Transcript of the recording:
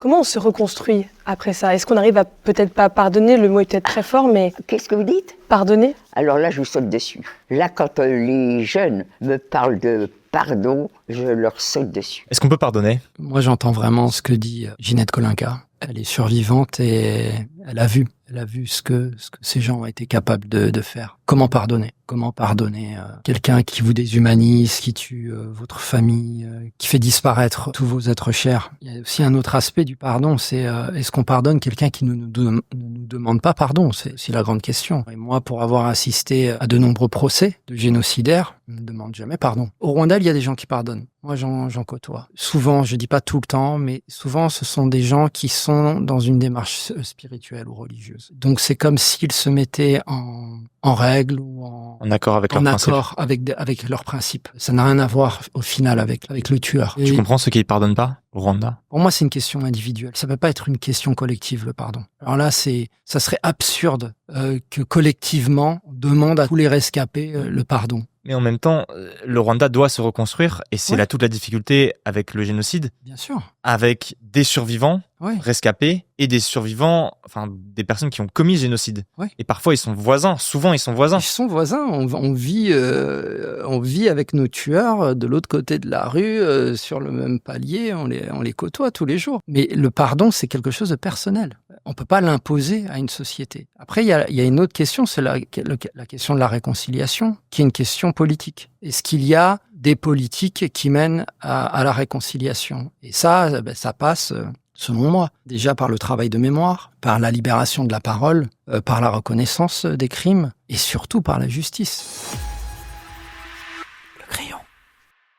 Comment on se reconstruit après ça? Est-ce qu'on arrive à peut-être pas pardonner? Le mot est peut-être très fort, mais Qu'est-ce que vous dites? pardonner? Alors là, je vous saute dessus. Là, quand les jeunes me parlent de pardon, je leur saute dessus. Est-ce qu'on peut pardonner? Moi, j'entends vraiment ce que dit Ginette Kolinka. Elle est survivante et elle a vu ce que ces gens ont été capables de faire. Comment pardonner? Comment pardonner quelqu'un qui vous déshumanise, qui tue votre famille, qui fait disparaître tous vos êtres chers? Il y a aussi un autre aspect du pardon, c'est est-ce qu'on pardonne quelqu'un qui ne nous demande pas pardon? C'est aussi la grande question. Et moi, pour avoir assisté à de nombreux procès de génocidaires, je ne demande jamais pardon. Au Rwanda, il y a des gens qui pardonnent. Moi, j'en côtoie. Souvent, je dis pas tout le temps, mais souvent, ce sont des gens qui sont dans une démarche spirituelle ou religieuse. Donc, c'est comme s'ils se mettaient en règle ou En accord avec leurs principes. accord avec leurs principes. Ça n'a rien à voir, au final, avec le tueur. Tu comprends ceux qui ne pardonnent pas au Rwanda? Pour moi, c'est une question individuelle. Ça peut pas être une question collective, le pardon. Alors là, ça serait absurde que collectivement, on demande à tous les rescapés le pardon. Mais en même temps, le Rwanda doit se reconstruire, et c'est Ouais. là toute la difficulté avec le génocide, Bien sûr. avec des survivants Ouais. rescapés et des survivants, enfin des personnes qui ont commis le génocide. Ouais. Et parfois ils sont voisins, souvent ils sont voisins. Ils sont voisins. On vit avec nos tueurs de l'autre côté de la rue, sur le même palier. On les côtoie tous les jours. Mais le pardon, c'est quelque chose de personnel. On peut pas l'imposer à une société. Après, il y a une autre question, c'est la question de la réconciliation, qui est une question politique. Est-ce qu'il y a des politiques qui mènent à la réconciliation? Et ça passe, selon moi, déjà par le travail de mémoire, par la libération de la parole, par la reconnaissance des crimes, et surtout par la justice.